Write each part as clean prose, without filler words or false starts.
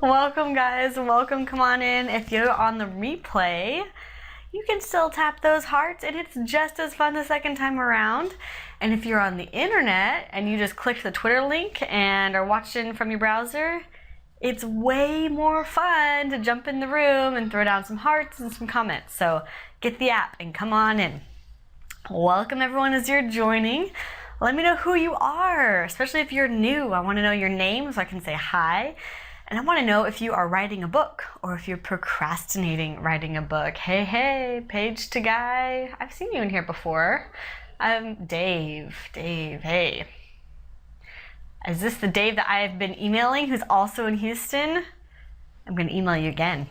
Welcome, guys. Welcome. Come on in. If you're on the replay, you can still tap those hearts, and it's just as fun the second time around. And if you're on the internet and you just clicked the Twitter link and are watching from your browser, it's way more fun to jump in the room and throw down some hearts and some comments. So get the app and come on in. Welcome, everyone, as you're joining. Let me know who you are, especially if you're new. I want to know your name so I can say hi. And I want to know if you are writing a book or if you're procrastinating writing a book. Hey, Paige to Guy. I've seen you in here before. Dave, hey. Is this the Dave that I've been emailing who's also in Houston? I'm going to email you again.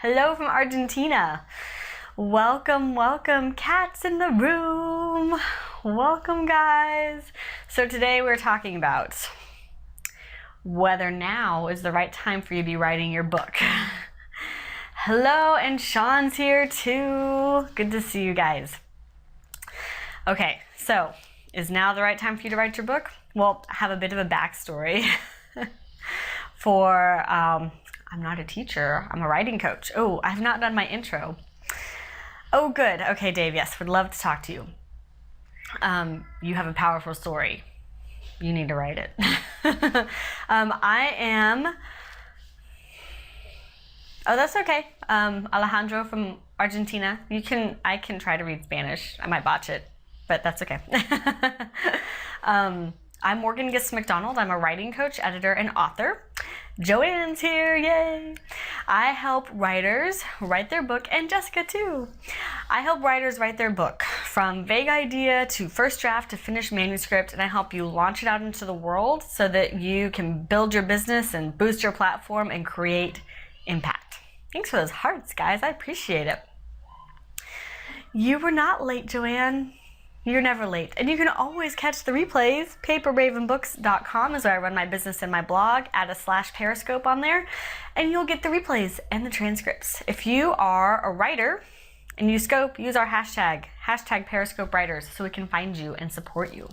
Hello from Argentina. Welcome, cats in the room. Welcome, guys. So today we're talking about whether now is the right time for you to be writing your book. Hello, and Sean's here too. Good to see you guys. Okay, so is now the right time for you to write your book? Well, I have a bit of a backstory for, I'm not a teacher, I'm a writing coach. Oh, I have not done my intro. Oh, good. Okay, Dave, yes, would love to talk to you. You have a powerful story. You need to write it. I am, oh, that's okay. Alejandro from Argentina. I can try to read Spanish. I might botch it, but that's okay. I'm Morgan Gist McDonald. I'm a writing coach, editor, and author. Joanne's here, yay! I help writers write their book, and Jessica too. I help writers write their book, from vague idea to first draft to finished manuscript, and I help you launch it out into the world so that you can build your business and boost your platform and create impact. Thanks for those hearts, guys. I appreciate it. You were not late, Joanne. You're never late. And you can always catch the replays. PaperRavenBooks.com is where I run my business and my blog. Add a /Periscope on there, and you'll get the replays and the transcripts. If you are a writer and you scope, use our hashtag Periscope Writers, so we can find you and support you.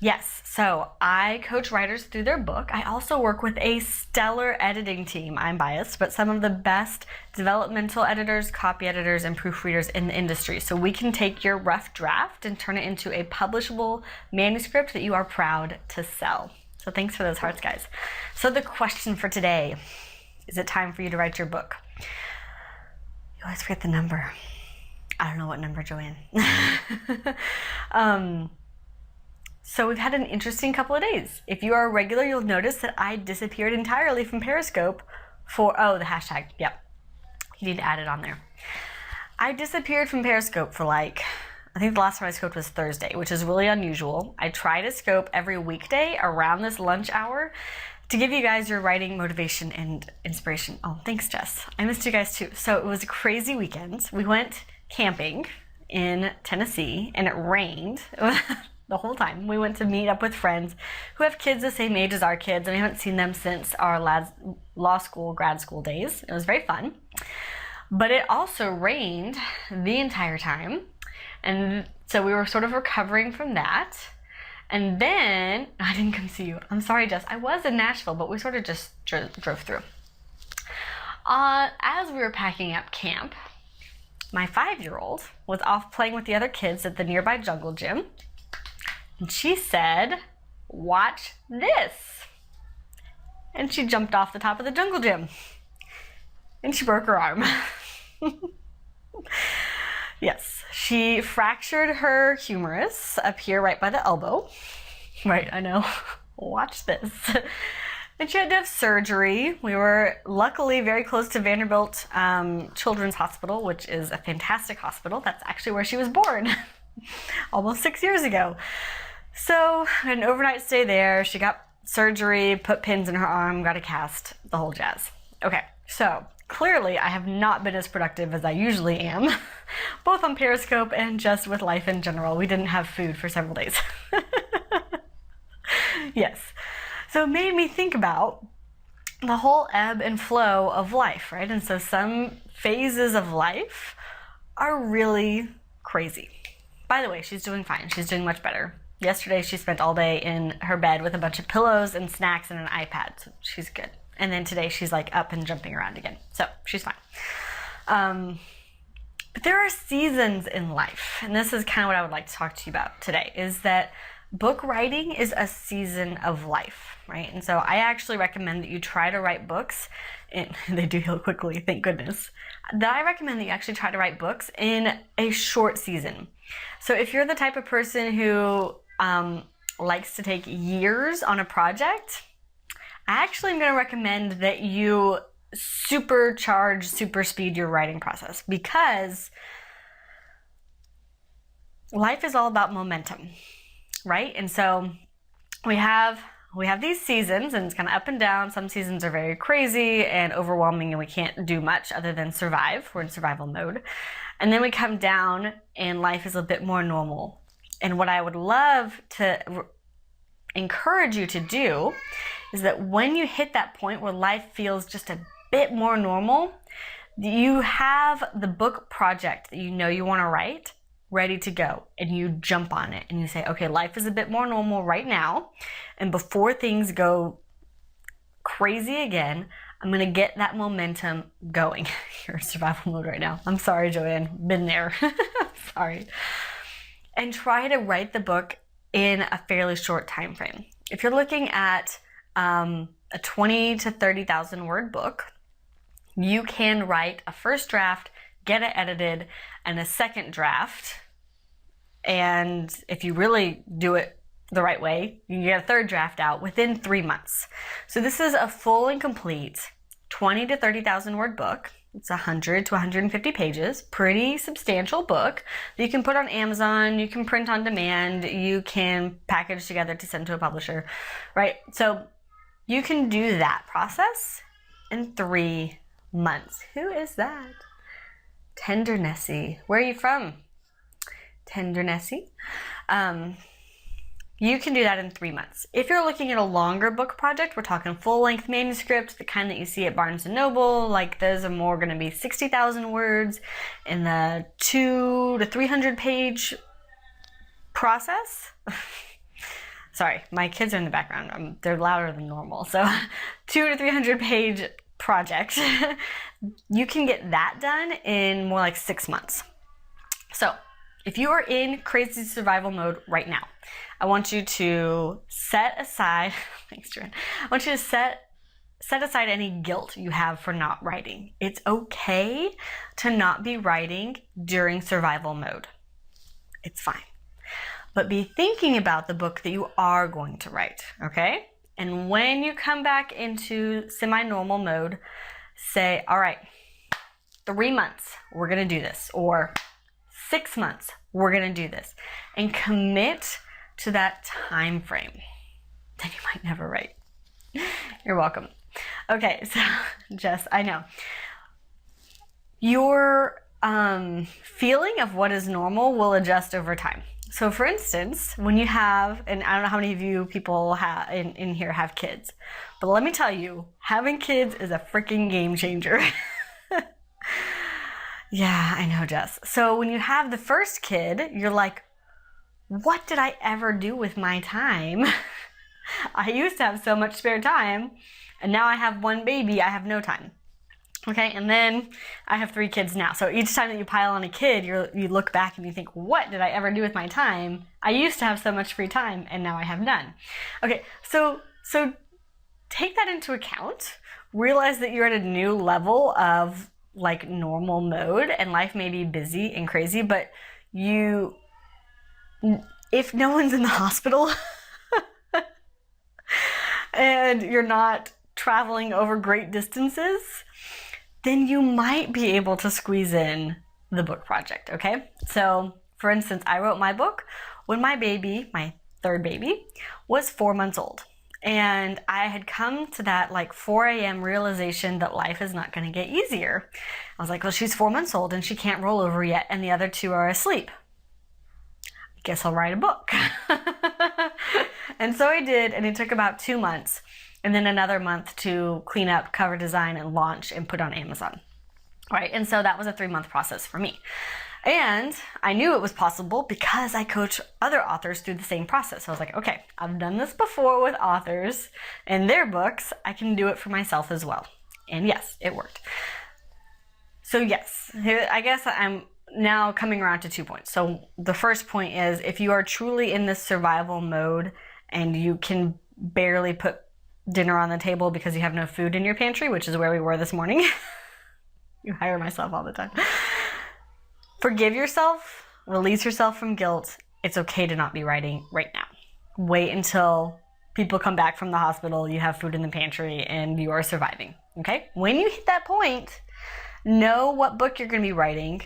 Yes, so I coach writers through their book. I also work with a stellar editing team. I'm biased, but some of the best developmental editors, copy editors, and proofreaders in the industry. So we can take your rough draft and turn it into a publishable manuscript that you are proud to sell. So thanks for those hearts, guys. So the question for today, is it time for you to write your book? You always forget the number. I don't know what number, Joanne. So we've had an interesting couple of days. If you are a regular, you'll notice that I disappeared entirely from Periscope for, oh, the hashtag, yep. You need to add it on there. I disappeared from Periscope for I think the last time I scoped was Thursday, which is really unusual. I try to scope every weekday around this lunch hour to give you guys your writing motivation and inspiration. Oh, thanks, Jess. I missed you guys too. So it was a crazy weekend. We went camping in Tennessee and it rained. The whole time. We went to meet up with friends who have kids the same age as our kids, and we haven't seen them since our law school, grad school days. It was very fun. But it also rained the entire time, and so we were sort of recovering from that. And then, I didn't come see you. I'm sorry, Jess. I was in Nashville, but we sort of just drove through. As we were packing up camp, my 5-year-old was off playing with the other kids at the nearby jungle gym. And she said, "Watch this." And she jumped off the top of the jungle gym. And she broke her arm. Yes, she fractured her humerus up here right by the elbow. Right, I know. Watch this. And she had to have surgery. We were luckily very close to Vanderbilt Children's Hospital, which is a fantastic hospital. That's actually where she was born almost 6 years ago. So an overnight stay there. She got surgery, put pins in her arm, got a cast, the whole jazz. Okay, so clearly I have not been as productive as I usually am, both on Periscope and just with life in general. We didn't have food for several days. Yes, so it made me think about the whole ebb and flow of life, right? And so some phases of life are really crazy. By the way, she's doing fine. She's doing much better. Yesterday, she spent all day in her bed with a bunch of pillows and snacks and an iPad, so she's good. And then today she's like up and jumping around again. So she's fine. But there are seasons in life. And this is kind of what I would like to talk to you about today, is that book writing is a season of life, right? And so I actually recommend that you try to write books, and they do heal quickly, thank goodness. That I recommend that you actually try to write books in a short season. So if you're the type of person who likes to take years on a project, I actually am going to recommend that you super speed your writing process, because life is all about momentum, right? And so we have these seasons, and it's kind of up and down. Some seasons are very crazy and overwhelming, and we can't do much other than survive. We're in survival mode. And then we come down, and life is a bit more normal. And what I would love to encourage you to do is that when you hit that point where life feels just a bit more normal, you have the book project that you know you want to write ready to go, and you jump on it and you say, okay, life is a bit more normal right now, and before things go crazy again, I'm gonna get that momentum going. You're in survival mode right now. I'm sorry, Joanne, been there. Sorry. And try to write the book in a fairly short time frame. If you're looking at a 20 to 30,000 word book, you can write a first draft, get it edited, and a second draft. And if you really do it the right way, you can get a third draft out within 3 months. So this is a full and complete 20 to 30,000 word book. It's 100 to 150 pages, pretty substantial book that you can put on Amazon, you can print on demand, you can package together to send to a publisher, right? So you can do that process in 3 months. Who is that? Tender Nessie. Where are you from? Tender Nessie. You can do that in 3 months. If you're looking at a longer book project, we're talking full-length manuscript, the kind that you see at Barnes & Noble, like those are more going to be 60,000 words in the 200 to 300 page process. Sorry, my kids are in the background. They're louder than normal. So 200 to 300 page project. You can get that done in more like 6 months. So if you are in crazy survival mode right now, I want you to set aside, thanks, Jordan. I want you to set aside any guilt you have for not writing. It's okay to not be writing during survival mode. It's fine. But be thinking about the book that you are going to write, okay? And when you come back into semi-normal mode, say, all right, 3 months, we're gonna do this, or 6 months, we're gonna do this, and commit to that time frame. Then you might never write. You're welcome. Okay, so Jess, I know. Your feeling of what is normal will adjust over time. So for instance, when you have, and I don't know how many of you people in here have kids, but let me tell you, having kids is a freaking game changer. Yeah, I know, Jess. So when you have the first kid, you're like, what did I ever do with my time? I used to have so much spare time, and now I have one baby, I have no time. Okay, and then I have 3 kids now. So each time that you pile on a kid, you look back and you think, what did I ever do with my time? I used to have so much free time, and now I have none. Okay, so take that into account. Realize that you're at a new level of like normal mode, and life may be busy and crazy, but if no one's in the hospital and you're not traveling over great distances, then you might be able to squeeze in the book project, okay? So, for instance, I wrote my book when my baby, my 3rd baby, was 4 months old. And I had come to that like 4 a.m. realization that life is not going to get easier. I was like, well, she's 4 months old and she can't roll over yet, and the other 2 are asleep. I guess I'll write a book. And so I did, and it took about 2 months, and then another month to clean up, cover design, and launch and put on Amazon. Right? And so that was a 3-month process for me. And I knew it was possible because I coach other authors through the same process. So I was like, okay, I've done this before with authors and their books. I can do it for myself as well. And yes, it worked. So yes, I guess I'm now coming around to 2 points. So the first point is, if you are truly in this survival mode and you can barely put dinner on the table because you have no food in your pantry, which is where we were this morning. You hire myself all the time. Forgive yourself, release yourself from guilt. It's okay to not be writing right now. Wait until people come back from the hospital, you have food in the pantry, and you are surviving, okay? When you hit that point, know what book you're gonna be writing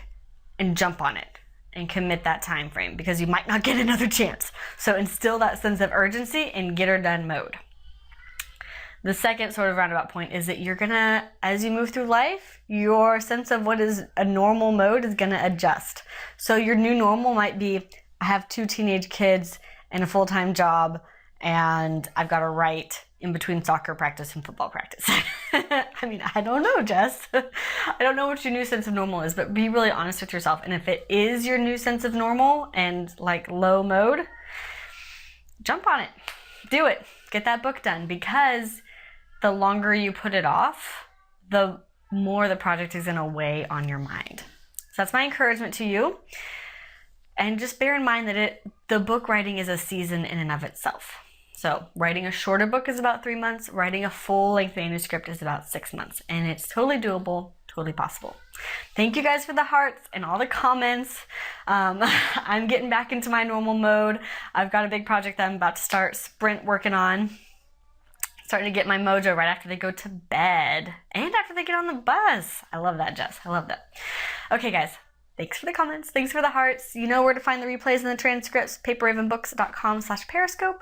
and jump on it and commit that time frame, because you might not get another chance. So instill that sense of urgency and get her done mode. The second sort of roundabout point is that you're gonna, as you move through life, your sense of what is a normal mode is gonna adjust. So your new normal might be, I have 2 teenage kids and a full-time job, and I've got to write in between soccer practice and football practice. I mean, I don't know, Jess. I don't know what your new sense of normal is, but be really honest with yourself. And if it is your new sense of normal and like low mode, jump on it. Do it. Get that book done, because the longer you put it off, the more the project is going to weigh on your mind. So that's my encouragement to you. And just bear in mind that the book writing is a season in and of itself. So writing a shorter book is about 3 months. Writing a full-length manuscript is about 6 months. And it's totally doable, totally possible. Thank you guys for the hearts and all the comments. I'm getting back into my normal mode. I've got a big project that I'm about to start sprint working on. Starting to get my mojo right after they go to bed and after they get on the bus. I love that, Jess. I love that. Okay, guys. Thanks for the comments. Thanks for the hearts. You know where to find the replays and the transcripts, paperravenbooks.com/periscope.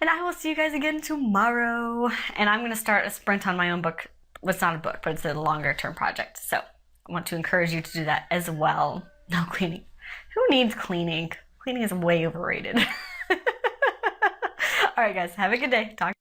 And I will see you guys again tomorrow. And I'm going to start a sprint on my own book. Well, it's not a book, but it's a longer term project. So I want to encourage you to do that as well. No cleaning. Who needs cleaning? Cleaning is way overrated. All right, guys. Have a good day. Talk.